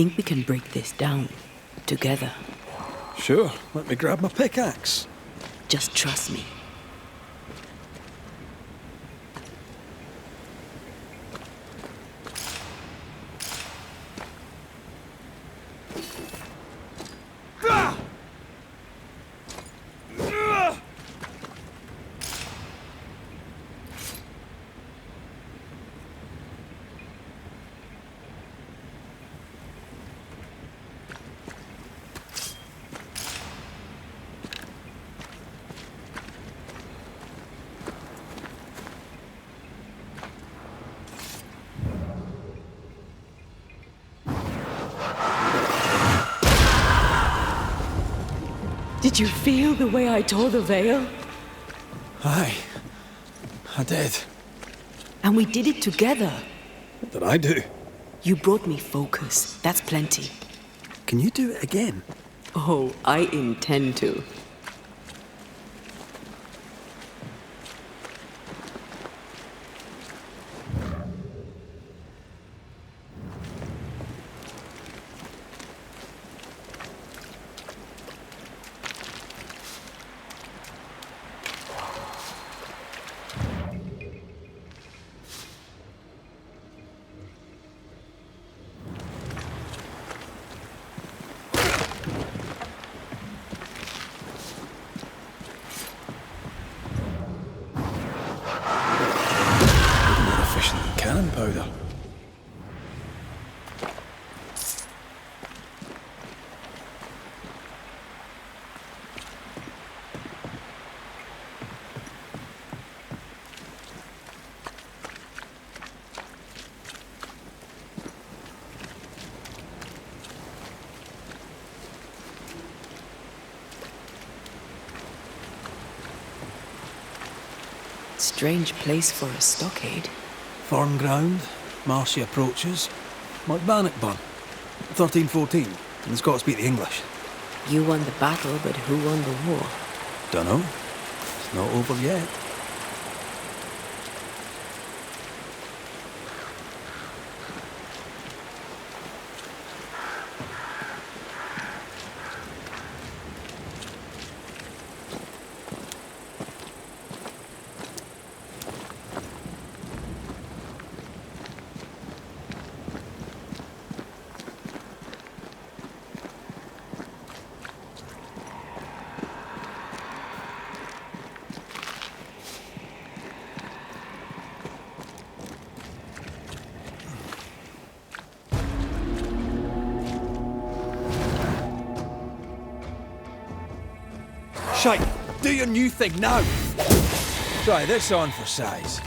think we can break this down together. Sure, let me grab my pickaxe. Just trust me. Did you feel the way I tore the veil? Aye, I did. And we did it together. What did I do? You brought me focus. That's plenty. Can you do it again? Oh, I intend to. Cannon powder. Strange place for a stockade. Firm ground, marshy approaches, like Bannockburn, 1314, and the Scots beat the English. You won the battle, but who won the war? Dunno. It's not over yet. Shite, do your new thing now! Try this on for size.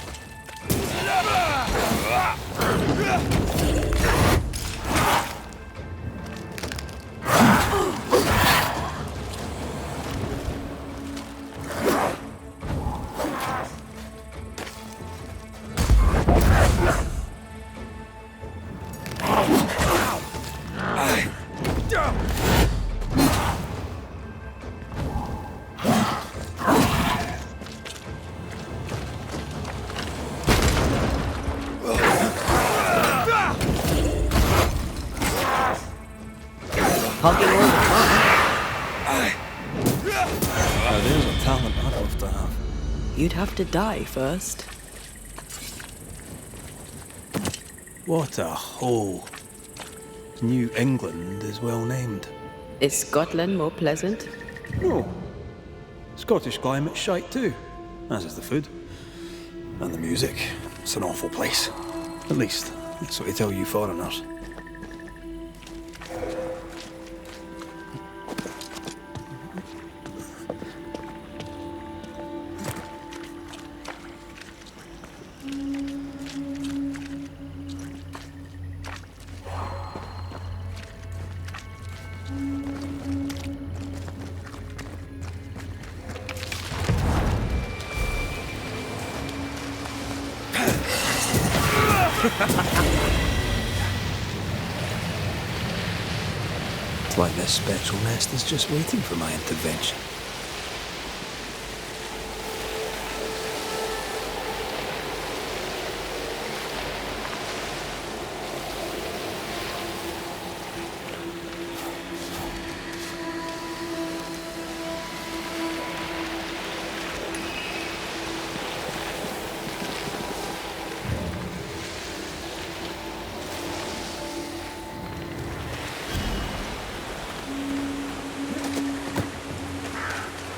Hugging all the time. Now there's a talent I'd love to have. You'd have to die first. What a hole. New England is well named. Is Scotland more pleasant? No. Scottish climate's shite too, as is the food. And the music. It's an awful place. At least, that's what they tell you foreigners. It's like this spectral nest is just waiting for my intervention.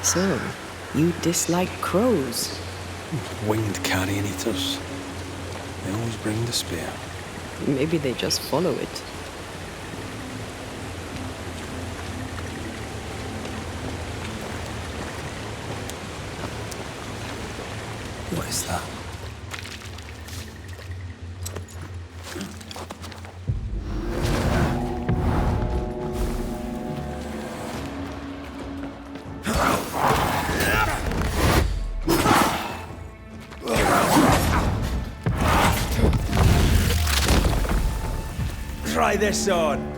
So, you dislike crows? Winged carrion eaters. They always bring despair. Maybe they just follow it. What is that? Try this on.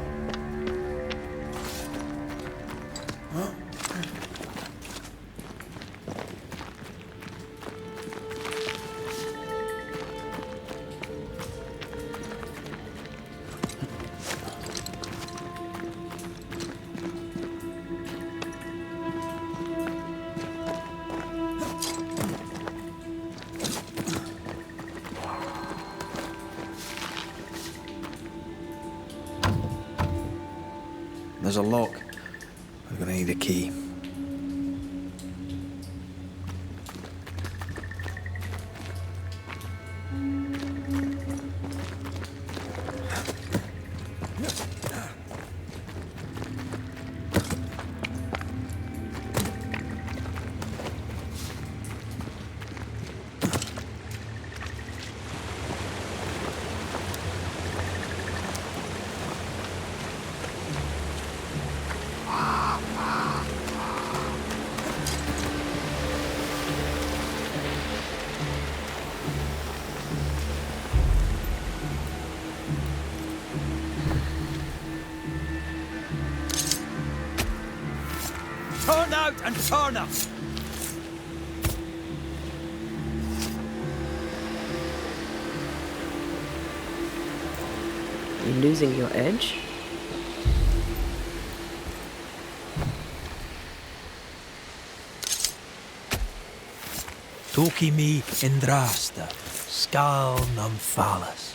There's a lock. We're gonna need a key. Turn out and turn up! You losing your edge? Toki mi indrasta, skal nam falas.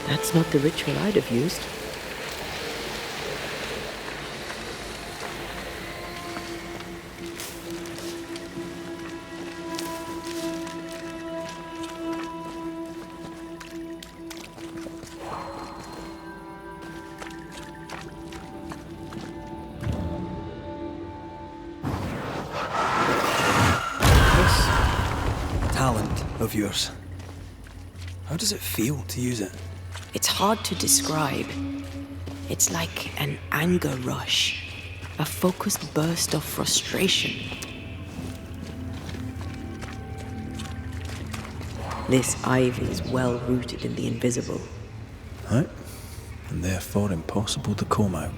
That's not the ritual I'd have used. Talent of yours. How does it feel to use it? It's hard to describe. It's like an anger rush, a focused burst of frustration. This ivy is well rooted in the invisible. Right? And therefore impossible to comb out.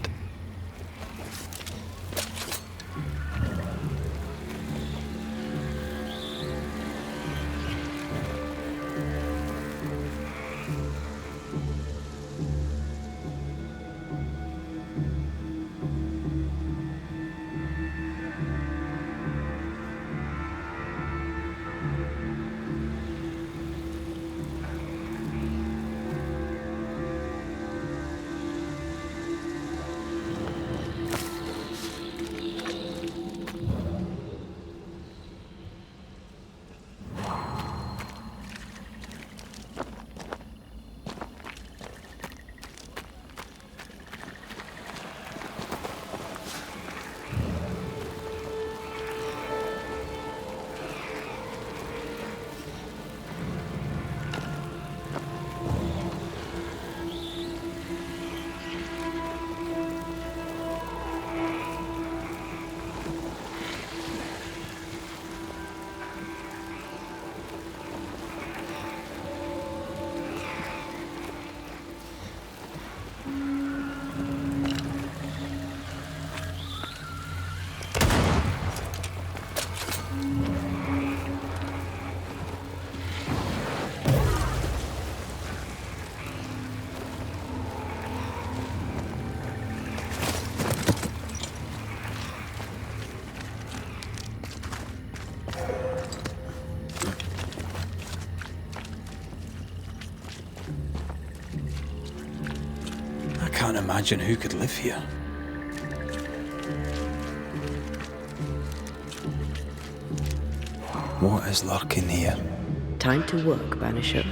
imagine who could live here. What is lurking here? Time to work, Banisher.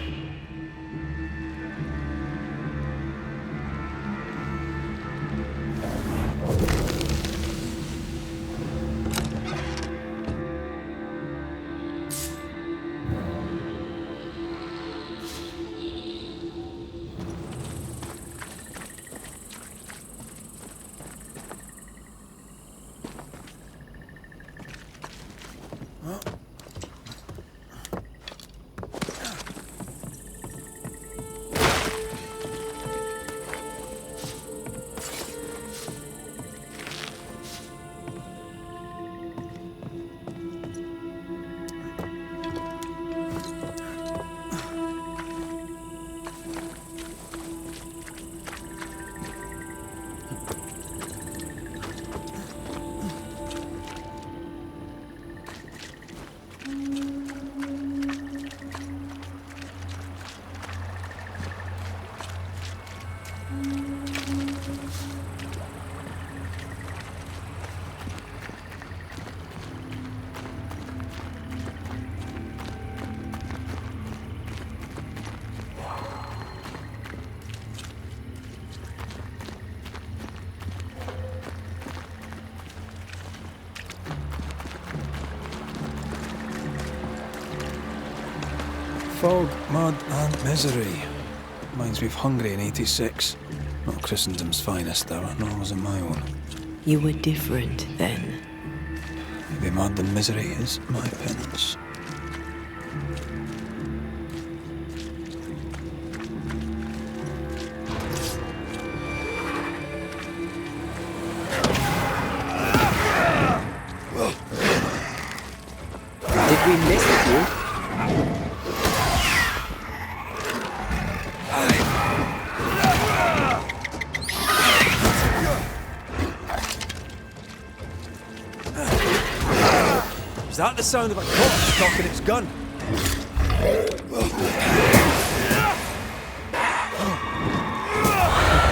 Fog, mud and misery. Reminds me of Hungary in '86. Not Christendom's finest era, nor was it my own. You were different then. Maybe mud and misery is my penance. Did we miss you? Is that the sound of a corpse cocking its gun? The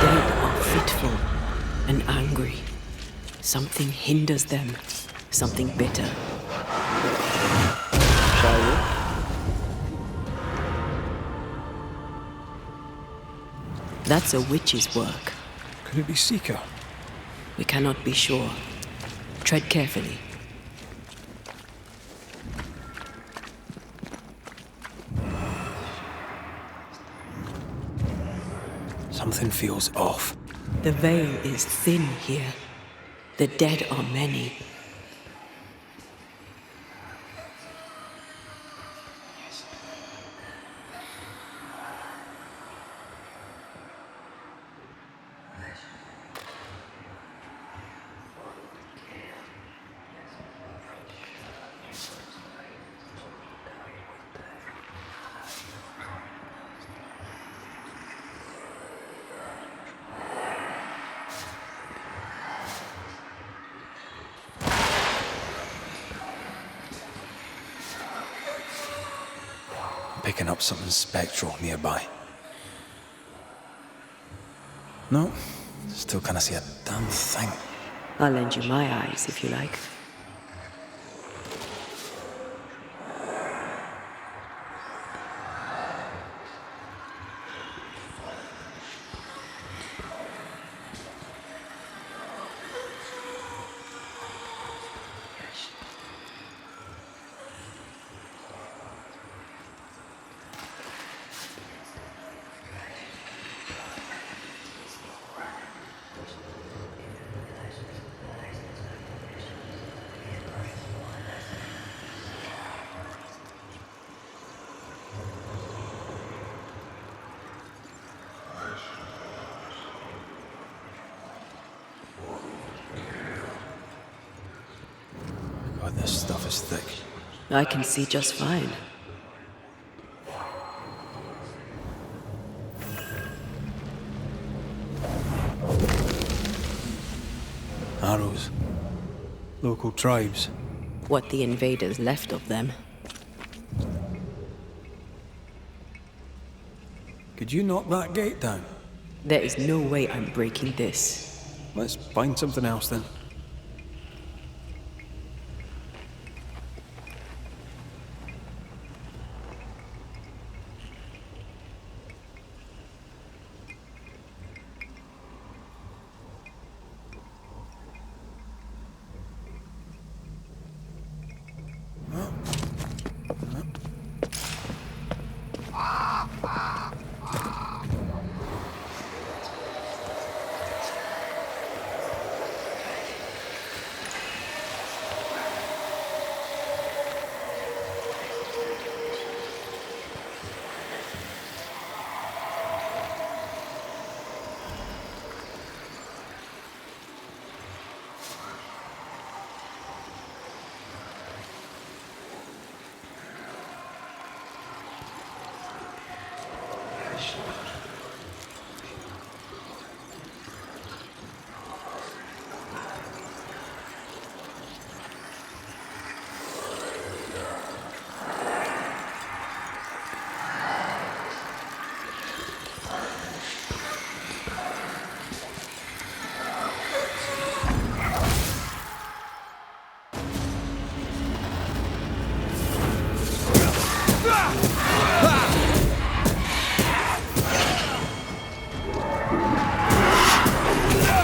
dead are fitful and angry. Something hinders them. Something bitter. Shall we? That's a witch's work. Could it be Seeker? We cannot be sure. Tread carefully. Something feels off. The veil is thin here. The dead are many. Picking up something spectral nearby. No, still can't see a damn thing. I'll lend you my eyes if you like. God, this stuff is thick. I can see just fine. Arrows. Local tribes. What the invaders left of them. Could you knock that gate down? There is no way I'm breaking this. Let's find something else then.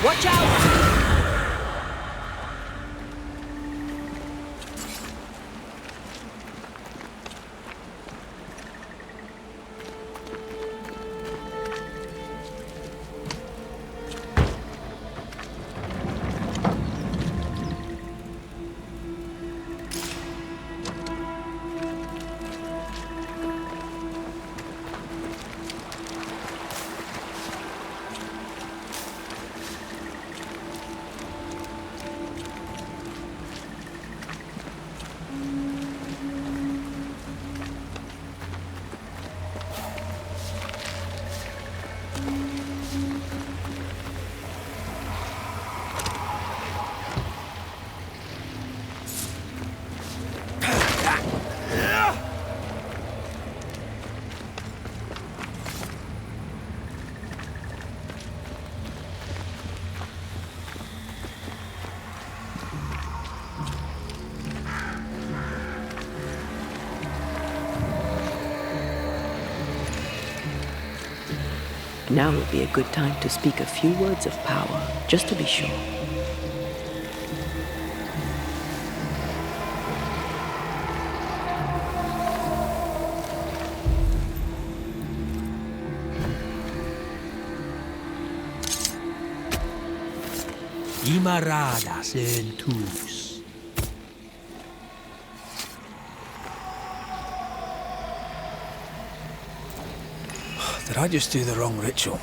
Watch out! Now would be a good time to speak a few words of power, just to be sure. Imaradas en tus. Did I just do the wrong ritual?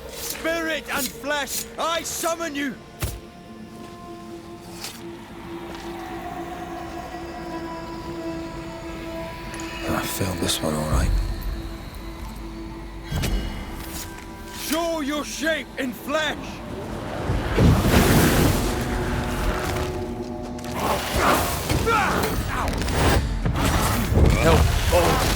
Spirit and flesh, I summon you! I failed this one all right. Show your shape in flesh! Help! Oh.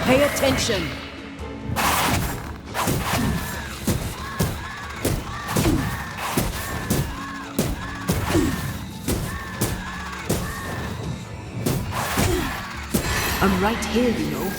Pay attention! I'm right here, you know.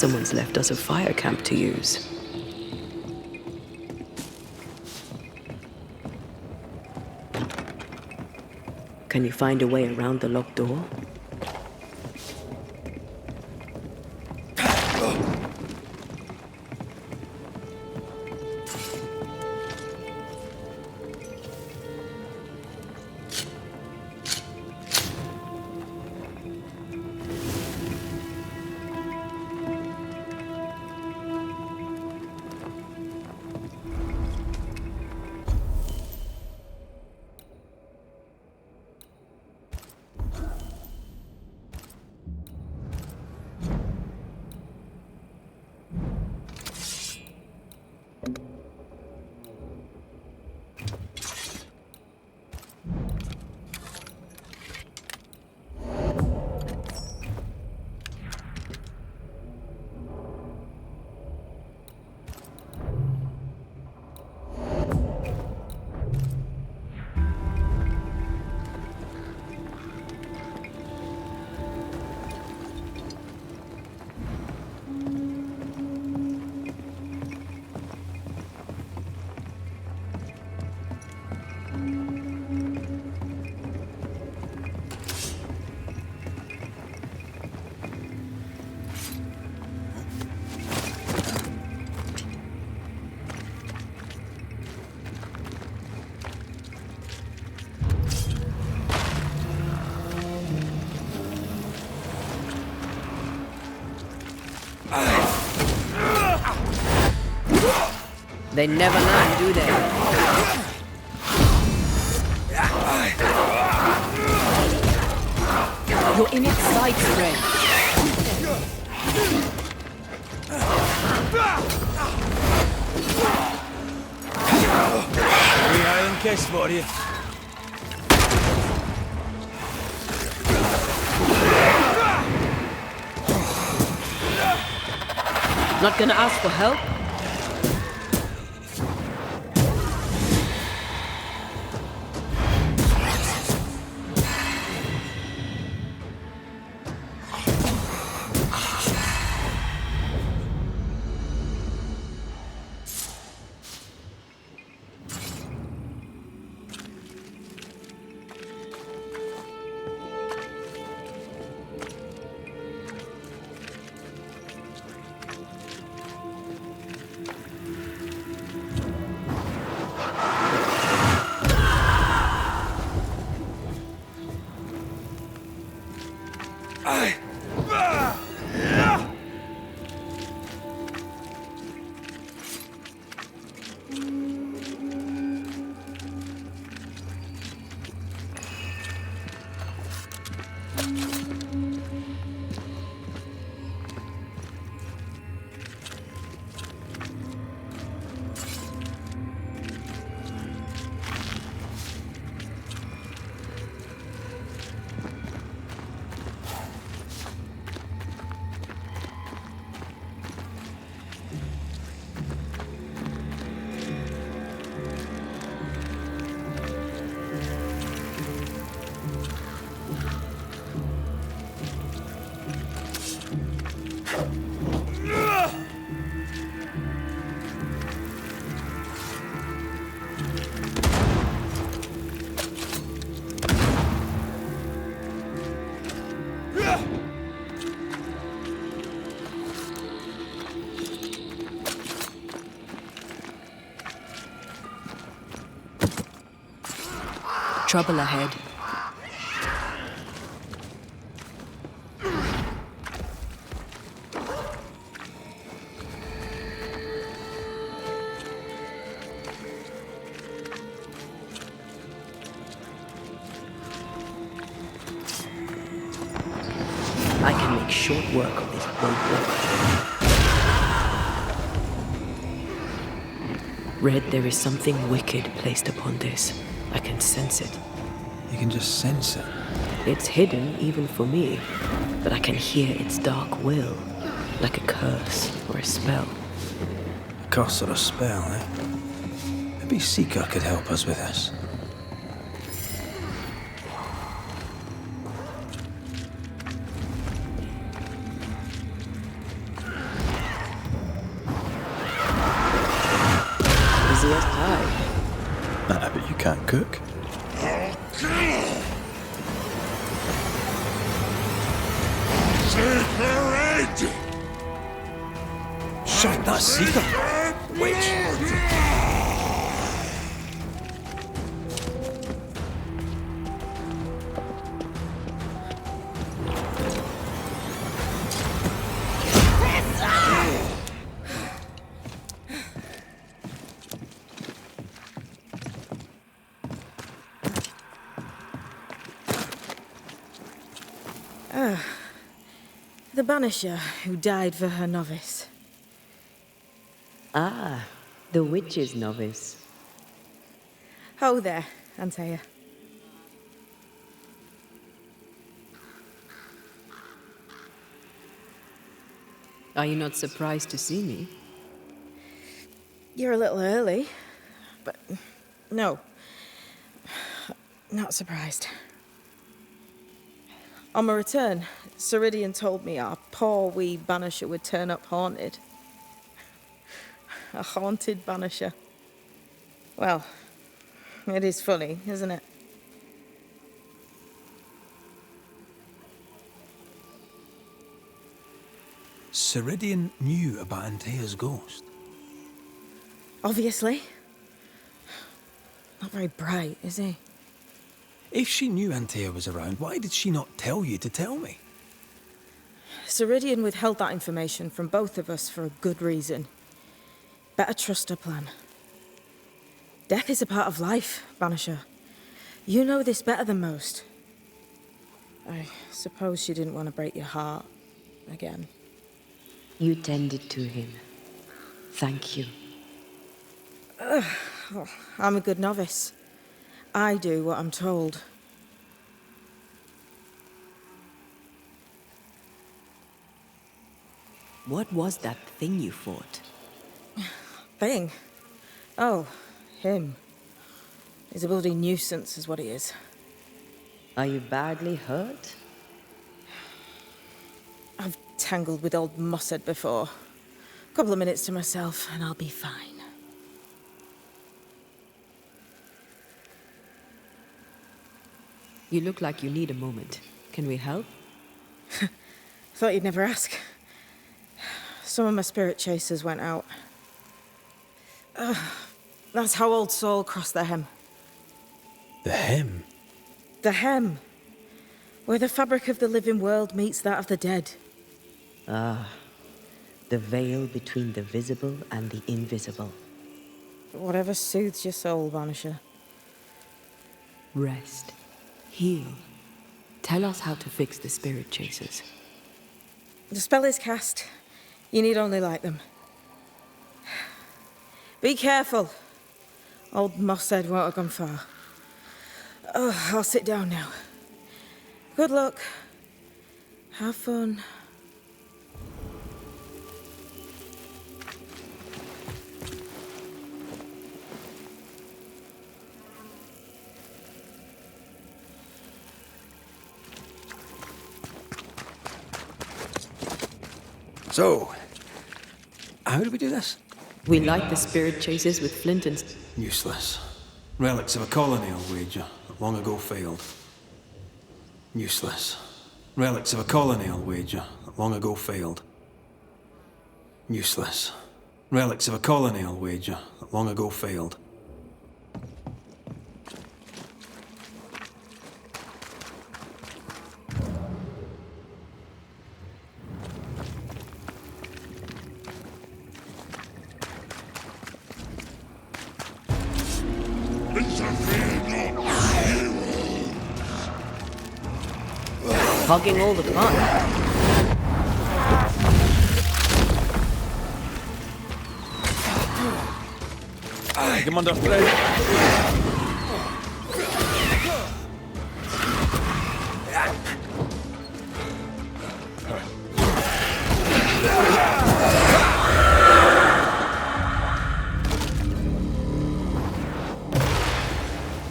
Someone's left us a fire camp to use. Can you find a way around the locked door? They never learn, do they? You're in its sights, Red. Free island kiss for you. Not gonna ask for help? Trouble ahead. I can make short work of this roadblock. Red, there is something wicked placed upon this. I can sense it. You can just sense it. It's hidden even for me, but I can hear its dark will, like a curse or a spell. A curse or a spell, eh? Maybe Seeker could help us with this. first time. Nah, but you can't cook. Shite, that's Sita! Witch! The Banisher who died for her novice. Ah, the witch's novice. Ho there, Antea. Are you not surprised to see me? You're a little early, but no, not surprised. On my return, SIRIDEAN told me our poor wee Banisher would turn up haunted. A haunted Banisher. Well, it is funny, isn't it? SIRIDEAN knew about Antea's ghost. Obviously. Not very bright, is he? If she knew Antea was around, why did she not tell you to tell me? SIRIDEAN withheld that information from both of us for a good reason. Better trust her plan. Death is a part of life, Banisher. You know this better than most. I suppose she didn't want to break your heart again. You tended to him. Thank you. I'm a good novice. I do what I'm told. What was that thing you fought? Thing? Oh, him. He's a bloody nuisance is what he is. Are you badly hurt? I've tangled with old Mossad before. A couple of minutes to myself and I'll be fine. You look like you need a moment. Can we help? Thought you'd never ask. Some of my spirit chasers went out. That's how old Saul crossed the hem. The hem? The hem. Where the fabric of the living world meets that of the dead. Ah, the veil between the visible and the invisible. Whatever soothes your soul, Banisher. Rest. Heal. Tell us how to fix the spirit chasers. The spell is cast. You need only light them. Be careful. Old Mossad won't have gone far. Oh, I'll sit down now. Good luck. Have fun. So, how do we do this? We light the spirit chasers with flint and... Useless. Relics of a colony, I'll wager, that long ago failed. Useless. Relics of a colony, I'll wager, that long ago failed. Useless. Relics of a colony, I'll wager, that long ago failed. Hogging all the fun. Commander Fred.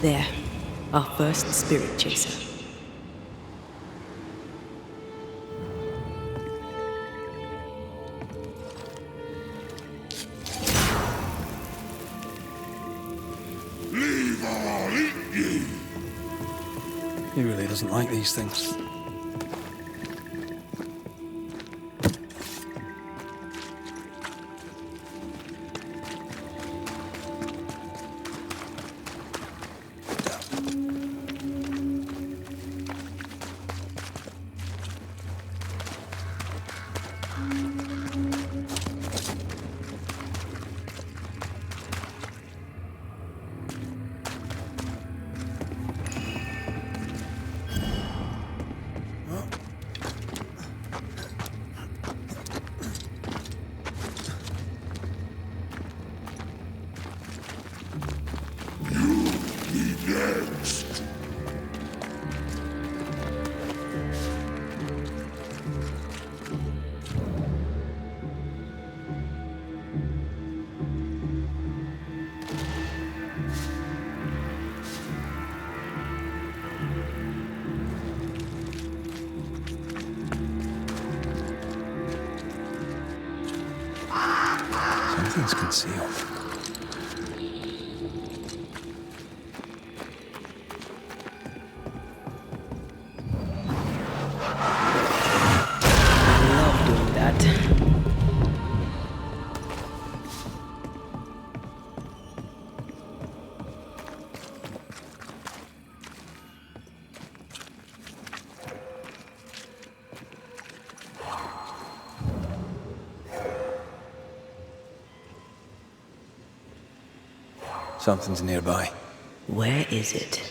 There, our first spirit chaser. doesn't like these things. Something's concealed. Love doing that. Something's nearby. Where is it?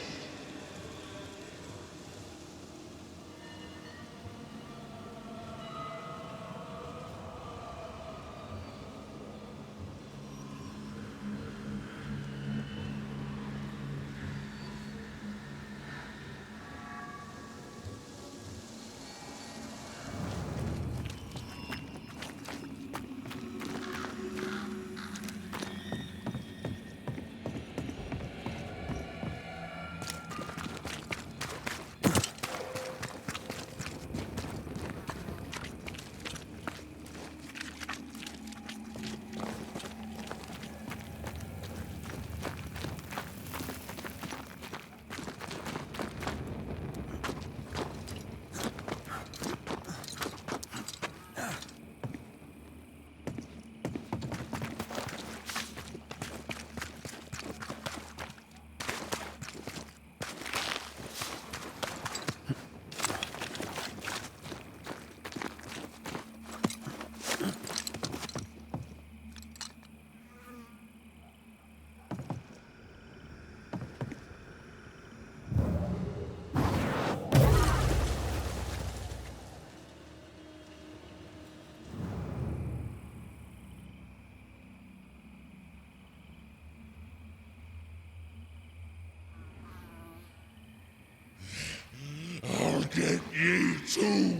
Get you too!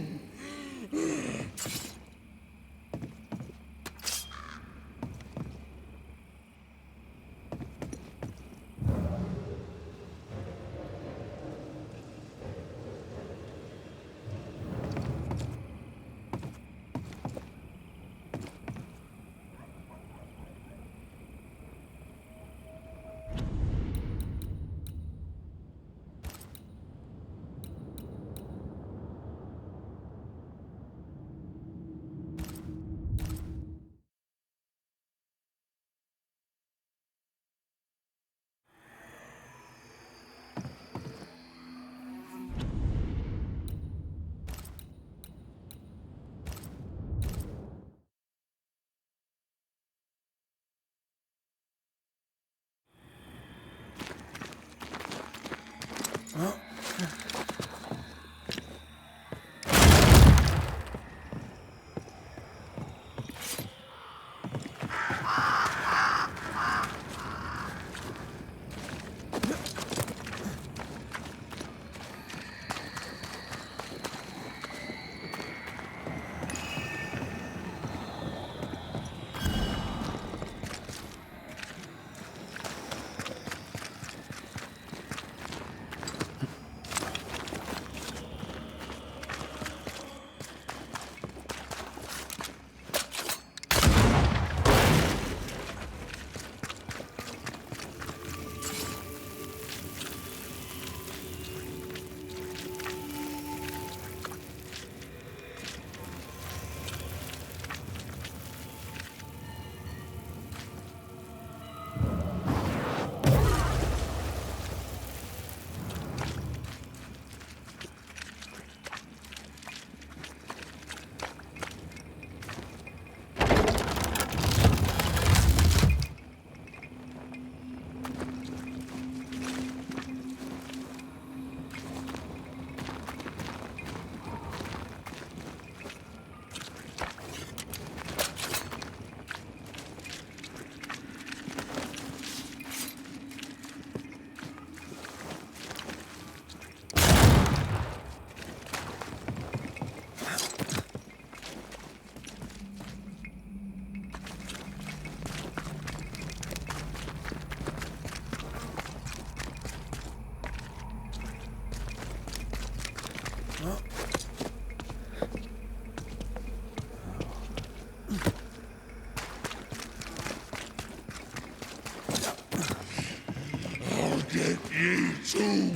ye too.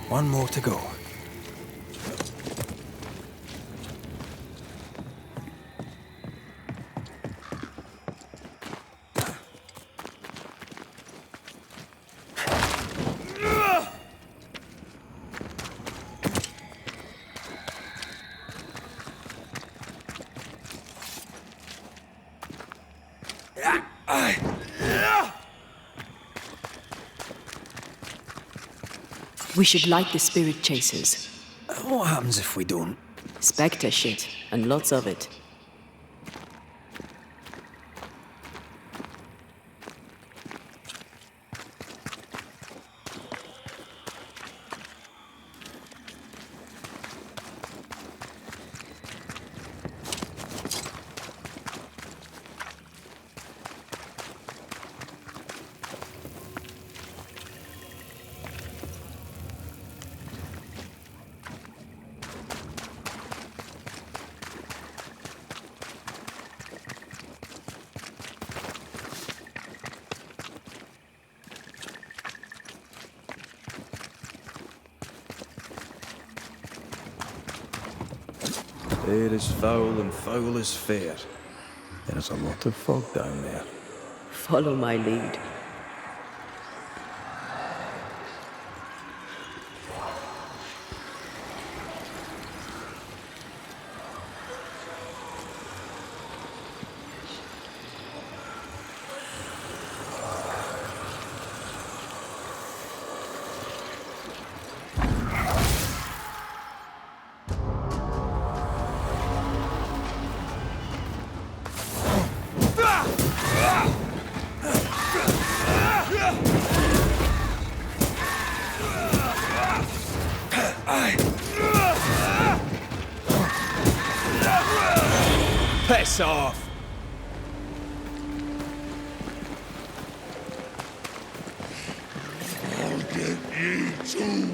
One more to go. We should light the spirit chasers. What happens if we don't? Spectre shit, and lots of it. Air is foul and foul is fair. There's a lot of fog down there. Follow my lead. Piss off! I'll get ye too.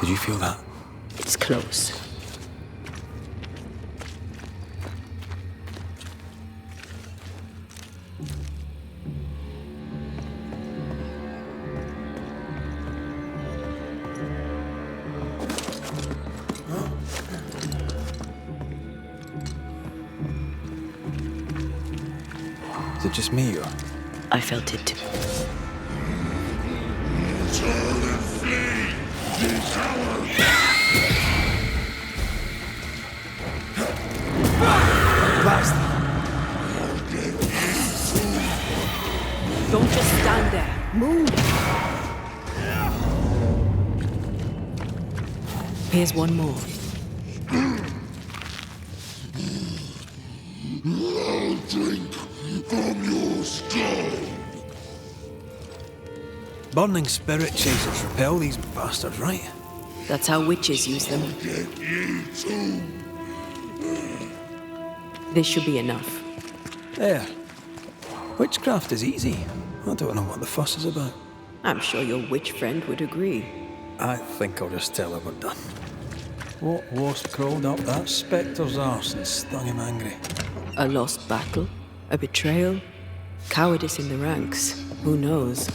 Did you feel that? It's close. Is it just me or? I felt it too. Turn and flee, ye cowards! Blast! I'll get ye too. Don't just stand there. Move! Here's one more. I'll drink from your skull. Burning spirit chasers repel these bastards, right? That's how witches use them. Get ye too. This should be enough. There. Witchcraft is easy. I don't know what the fuss is about. I'm sure your witch friend would agree. I think I'll just tell her we're done. What wasp crawled up that spectre's arse and stung him angry? A lost battle? A betrayal? Cowardice in the ranks? Who knows?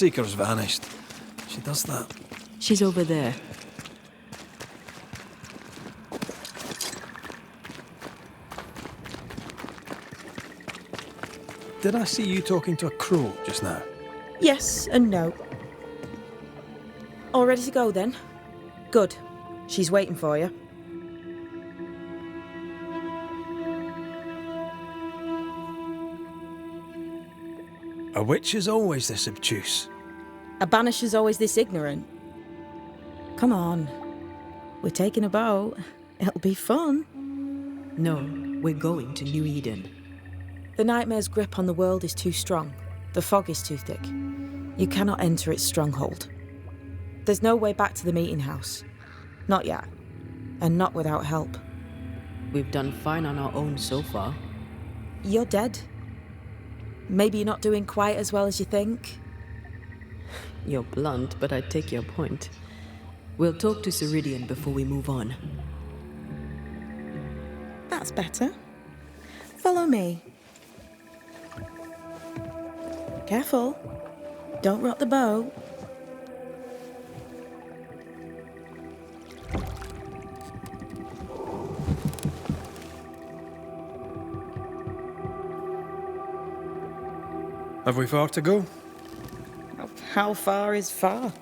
Seeker's vanished. She does that. She's over there. Did I see you talking to a crow just now? Yes and no. All ready to go then? Good. She's waiting for you. A witch is always this obtuse. A banisher's always this ignorant. Come on. We're taking a boat. It'll be fun. No, we're going to New Eden. The nightmare's grip on the world is too strong. The fog is too thick. You cannot enter its stronghold. There's no way back to the meeting house. Not yet. And not without help. We've done fine on our own so far. You're dead. Maybe you're not doing quite as well as you think. You're blunt, but I take your point. We'll talk to SIRIDEAN before we move on. That's better. Follow me. Careful. Don't rock the boat. Have we far to go? How far is far?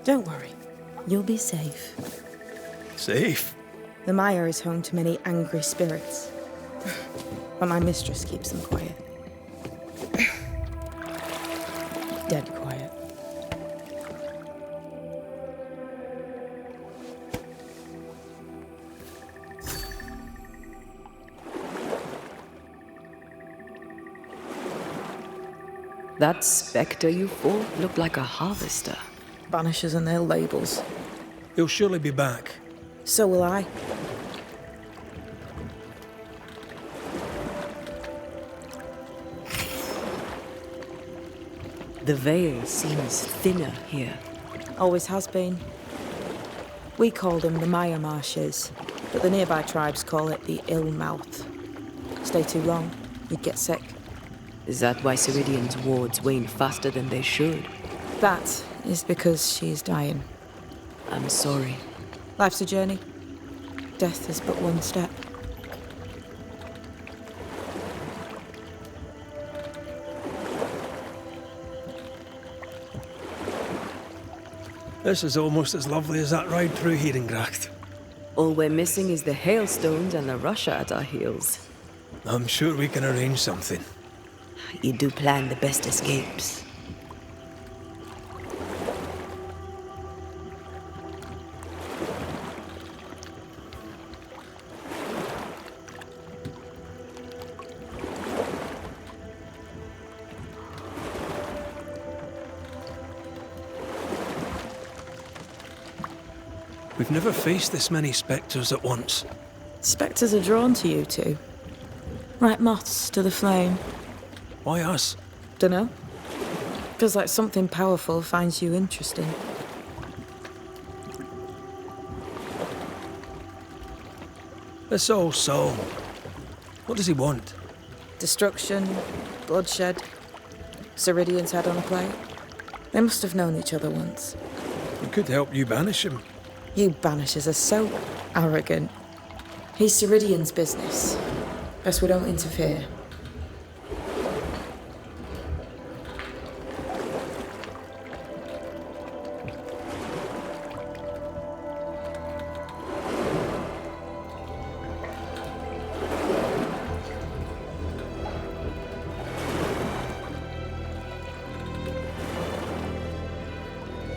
Don't worry. You'll be safe. Safe? The mire is home to many angry spirits. But my mistress keeps them quiet. Dead quiet. That spectre you fought looked like a harvester. Banishers and their labels. He'll surely be back. So will I. The veil seems thinner here. Always has been. We call them the Mire Marshes, but the nearby tribes call it the Ill Mouth. Stay too long, you'd get sick. Is that why SIRIDEAN's wards wane faster than they should? That is because she is dying. I'm sorry. Life's a journey. Death is but one step. This is almost as lovely as that ride through Herengracht. All we're missing is the hailstones and the Russia at our heels. I'm sure we can arrange something. You do plan the best escapes. We've never faced this many spectres at once. Spectres are drawn to you two. Like moths to the flame. Why us? Dunno. Feels like something powerful finds you interesting. This old soul. What does he want? Destruction, bloodshed. SIRIDEAN's head on a plate. They must have known each other once. We could help you banish him. You Banishers are so arrogant. He's SIRIDEAN's business. Best we don't interfere.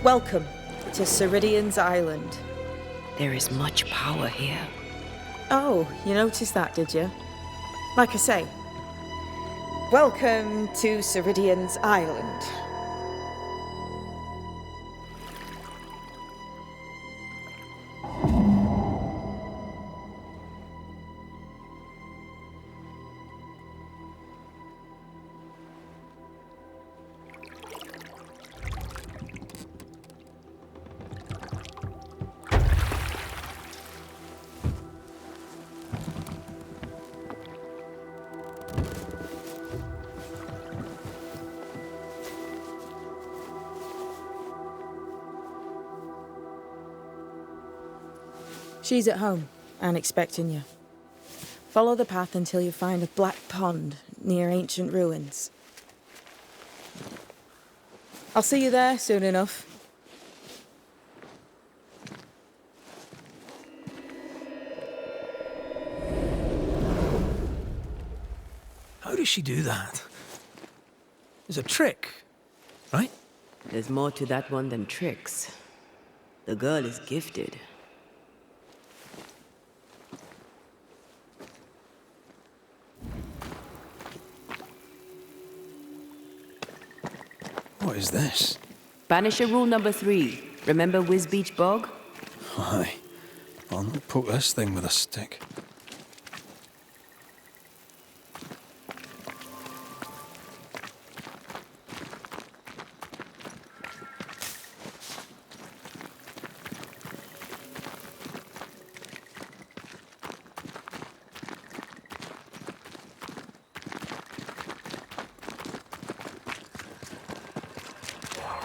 Welcome to SIRIDEAN's island. There is much power here. Oh, you noticed that, did you? Like I say, welcome to SIRIDEAN's island. She's at home and expecting you. Follow the path until you find a black pond near ancient ruins. I'll see you there soon enough. How does she do that? There's a trick, right? There's more to that one than tricks. The girl is gifted. What is this? Banisher rule number 3. Remember Whiz Beach Bog? Aye. I'll not poke this thing with a stick.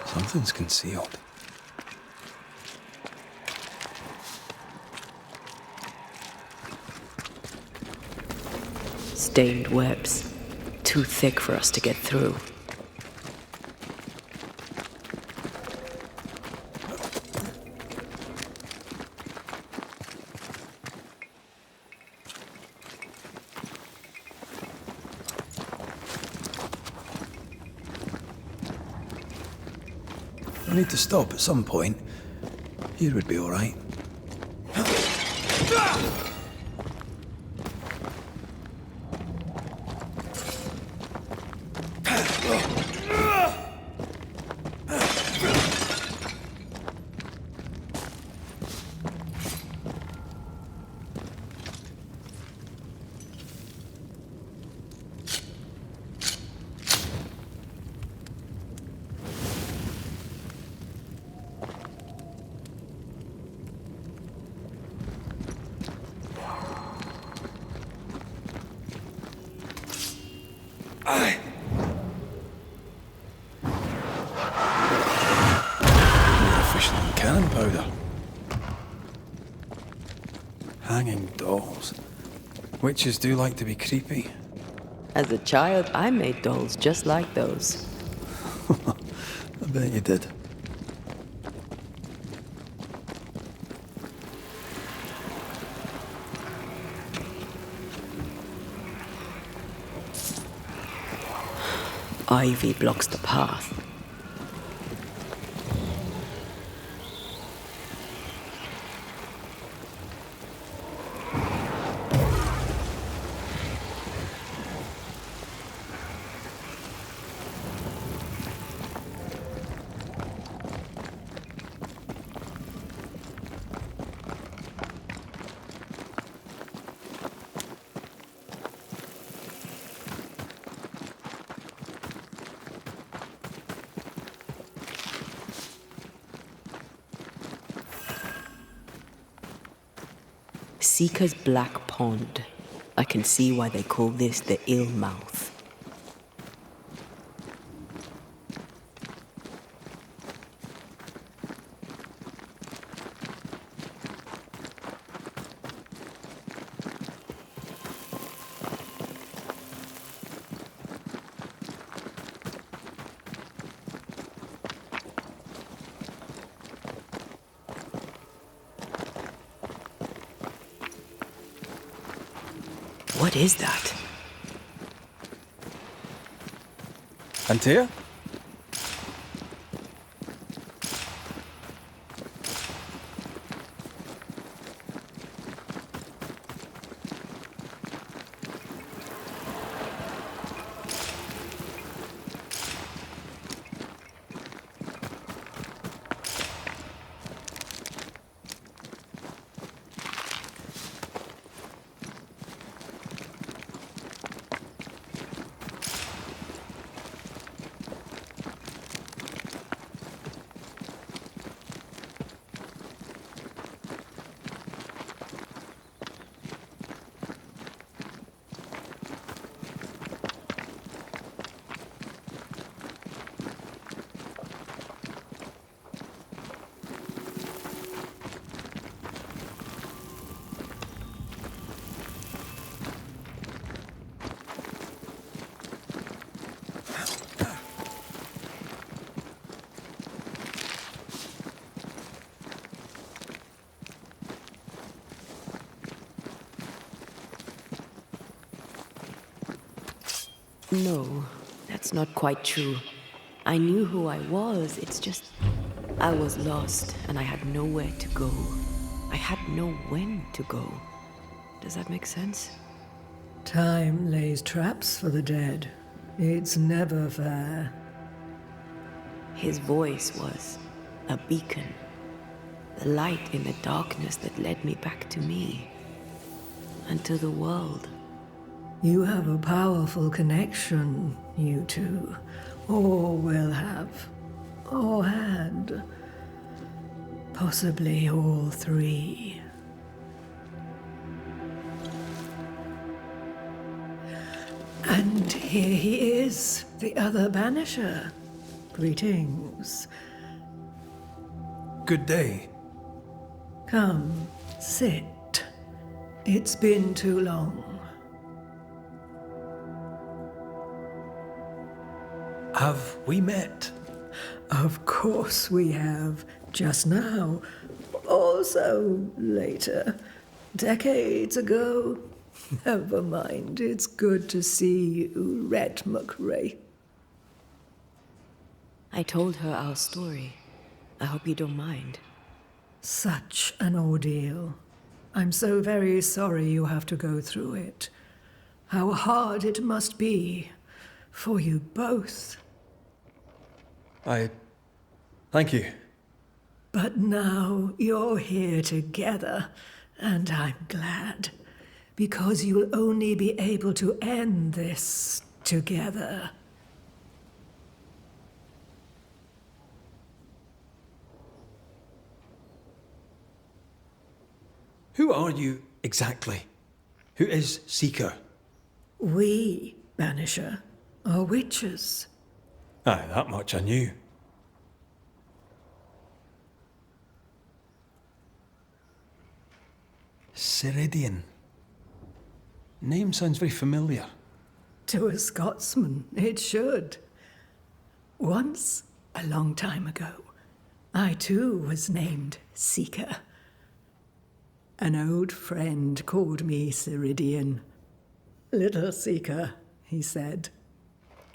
Something's concealed. Stained webs. Too thick for us to get through. I need to stop at some point. Here would be all right. Efficient cannon powder. Hanging dolls. Witches do like to be creepy. As a child, I made dolls just like those. I bet you did. Ivy blocks the path. Seeker's Black Pond. I can see why they call this the ill mouth. What is that? Antea? No, that's not quite true. I knew who I was, it's just... I was lost, and I had nowhere to go. I had no when to go. Does that make sense? Time lays traps for the dead. It's never fair. His voice was a beacon. The light in the darkness that led me back to me. And to the world. You have a powerful connection, you two. Or will have. Or had. Possibly all three. And here he is, the other Banisher. Greetings. Good day. Come, sit. It's been too long. Have we met? Of course we have. Just now. Also later. Decades ago. Never mind. It's good to see you, Red McRae. I told her our story. I hope you don't mind. Such an ordeal. I'm so very sorry you have to go through it. How hard it must be for you both. Thank you. But now you're here together, and I'm glad. Because you'll only be able to end this together. Who are you exactly? Who is Seeker? We, Banisher, are witches. Aye, that much I knew. SIRIDEAN. Name sounds very familiar. To a Scotsman, it should. Once, a long time ago, I too was named Seeker. An old friend called me SIRIDEAN. Little Seeker, he said.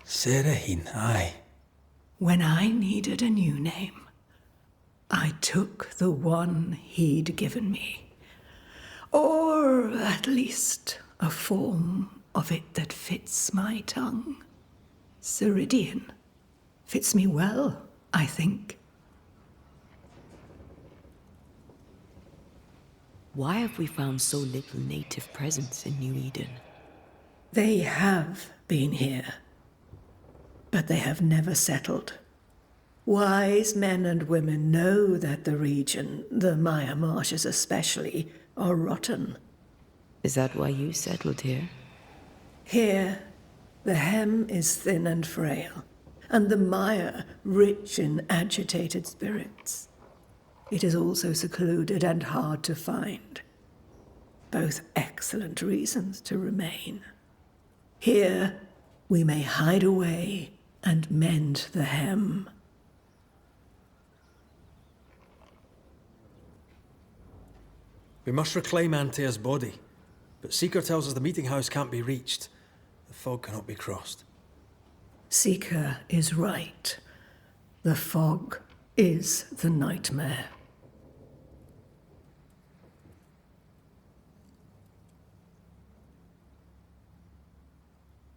SIRIDEAN, aye. When I needed a new name, I took the one he'd given me. Or at least a form of it that fits my tongue. SIRIDEAN. Fits me well, I think. Why have we found so little native presence in New Eden? They have been here, but they have never settled. Wise men and women know that the region, the Maya marshes especially, are rotten. Is that why you settled here? Here, the hem is thin and frail, and the mire rich in agitated spirits. It is also secluded and hard to find. Both excellent reasons to remain. Here, we may hide away and mend the hem. We must reclaim Antea's body, but Seeker tells us the meeting house can't be reached. The fog cannot be crossed. Seeker is right. The fog is the nightmare.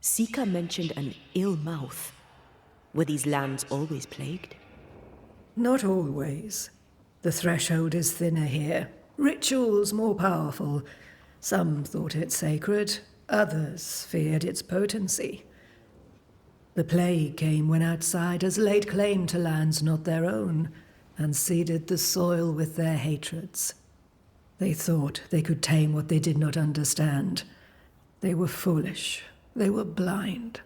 Seeker mentioned an ill mouth. Were these lands always plagued? Not always. The threshold is thinner here. Rituals more powerful. Some thought it sacred, others feared its potency. The plague came when outsiders laid claim to lands not their own, and seeded the soil with their hatreds. They thought they could tame what they did not understand. They were foolish. They were blind.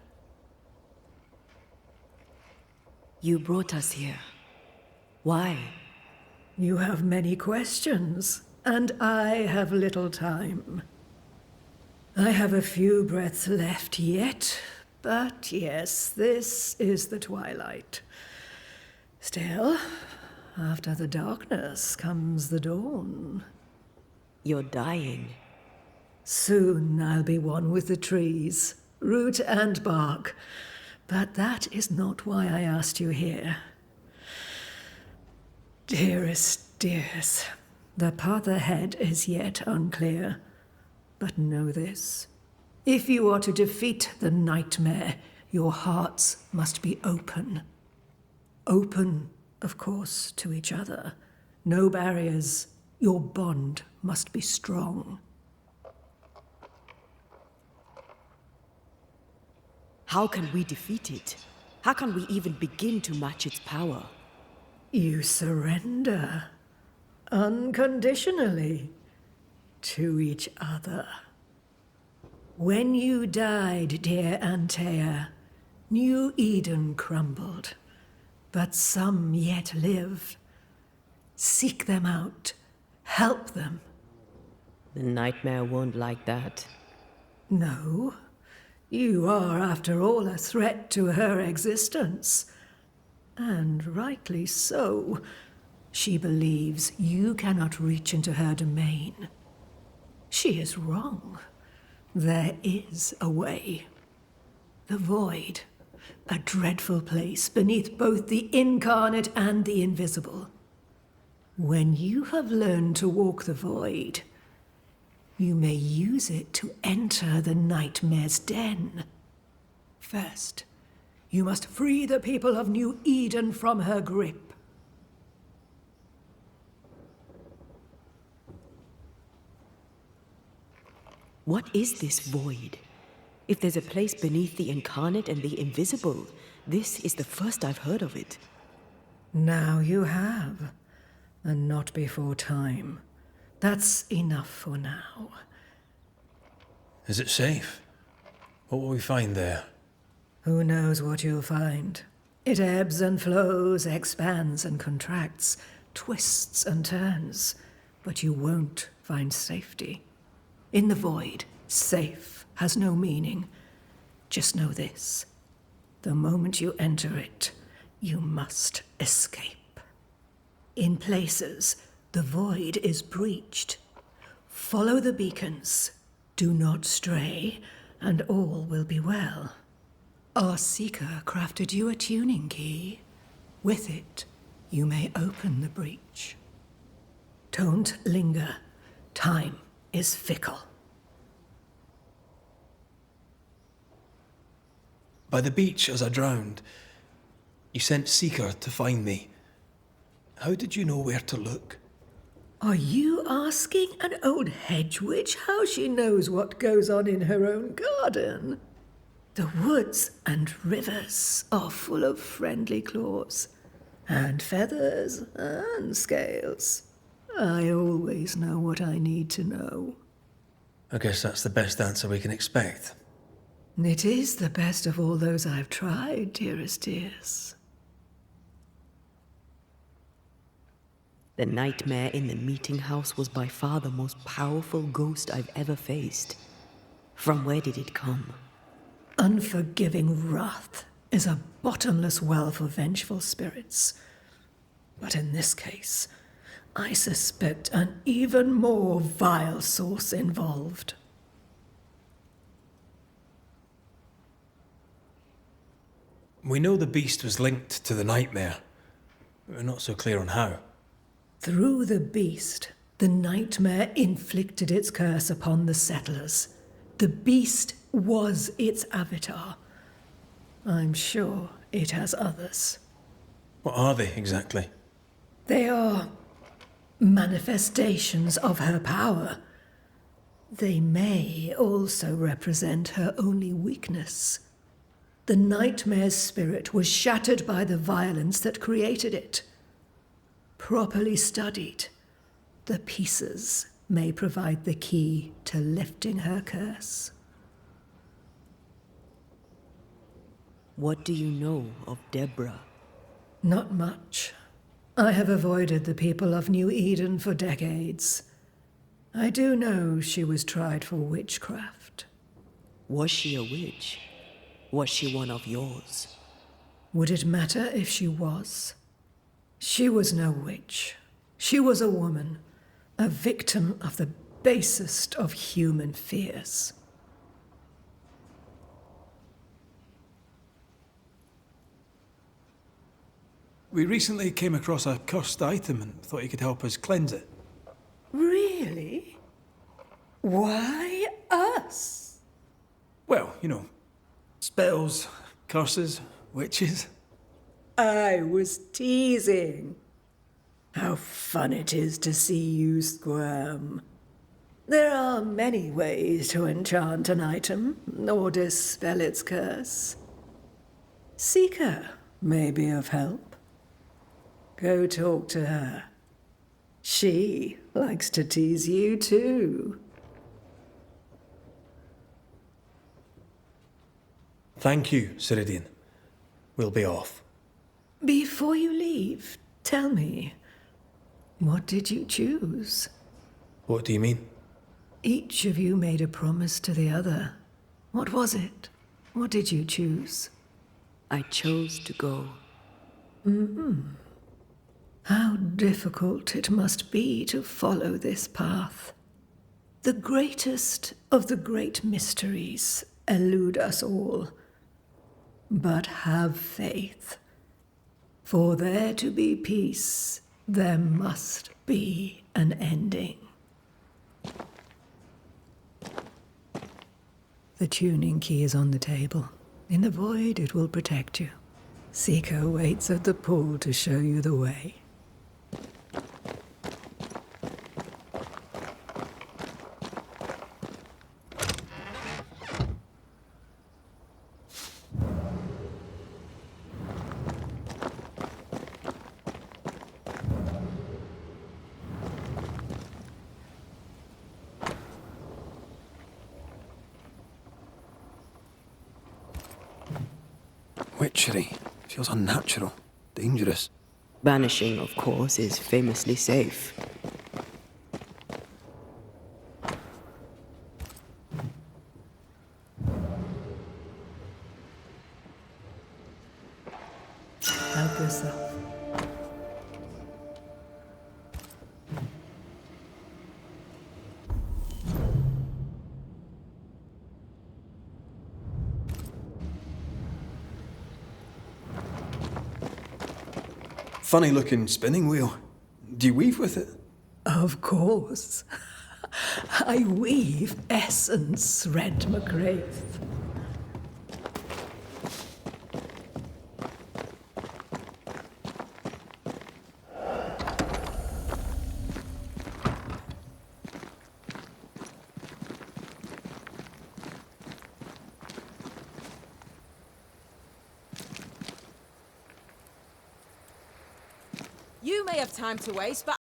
You brought us here. Why? You have many questions, and I have little time. I have a few breaths left yet, but yes, this is the twilight. Still, after the darkness comes the dawn. You're dying. Soon I'll be one with the trees, root and bark. But that is not why I asked you here. Dearest dears, the path ahead is yet unclear. But know this. If you are to defeat the nightmare, your hearts must be open. Open, of course, to each other. No barriers. Your bond must be strong. How can we defeat it? How can we even begin to match its power? You surrender unconditionally to each other. When you died, dear Antea, New Eden crumbled, but some yet live. Seek them out. Help them. The nightmare won't like that. No. You are, after all, a threat to her existence. And rightly so. She believes you cannot reach into her domain. She is wrong. There is a way. The void, a dreadful place beneath both the incarnate and the invisible. When you have learned to walk the void, you may use it to enter the nightmare's den. First, you must free the people of New Eden from her grip. What is this void? If there's a place beneath the incarnate and the invisible, this is the first I've heard of it. Now you have, and not before time. That's enough for now. Is it safe? What will we find there? Who knows what you'll find? It ebbs and flows, expands and contracts, twists and turns, but you won't find safety. In the void, safe has no meaning. Just know this. The moment you enter it, you must escape. In places, the void is breached. Follow the beacons. Do not stray, and all will be well. Our seeker crafted you a tuning key. With it, you may open the breach. Don't linger. Time is fickle. By the beach as I drowned, you sent Seeker to find me. How did you know where to look? Are you asking an old hedge witch how she knows what goes on in her own garden? The woods and rivers are full of friendly claws, and feathers and scales. I always know what I need to know. I guess that's the best answer we can expect. It is the best of all those I've tried, dearest dears. The nightmare in the meeting house was by far the most powerful ghost I've ever faced. From where did it come? Unforgiving wrath is a bottomless well for vengeful spirits. But in this case, I suspect an even more vile source involved. We know the beast was linked to the nightmare, but we're not so clear on how. Through the beast, the nightmare inflicted its curse upon the settlers. The beast was its avatar. I'm sure it has others. What are they exactly? They are manifestations of her power. They may also represent her only weakness. The nightmare's spirit was shattered by the violence that created it. Properly studied, the pieces may provide the key to lifting her curse. What do you know of Deborah? Not much. I have avoided the people of New Eden for decades. I do know she was tried for witchcraft. Was she a witch? Was she one of yours? Would it matter if she was? She was no witch. She was a woman, a victim of the basest of human fears. We recently came across a cursed item and thought you could help us cleanse it. Really? Why us? Well, you know, spells, curses, witches. I was teasing. How fun it is to see you squirm. There are many ways to enchant an item or dispel its curse. Seeker may be of help. Go talk to her. She likes to tease you too. Thank you, SIRIDEAN. We'll be off. Before you leave, tell me, what did you choose? What do you mean? Each of you made a promise to the other. What was it? What did you choose? I chose to go. How difficult it must be to follow this path. The greatest of the great mysteries elude us all. But have faith. For there to be peace, there must be an ending. The tuning key is on the table. In the void, it will protect you. Seeker waits at the pool to show you the way. Witchery. Feels unnatural. Dangerous. Banishing, of course, is famously safe. Help yourself. Funny looking spinning wheel. Do you weave with it? Of course. I weave essence, Rent McGrath. You may have time to waste, but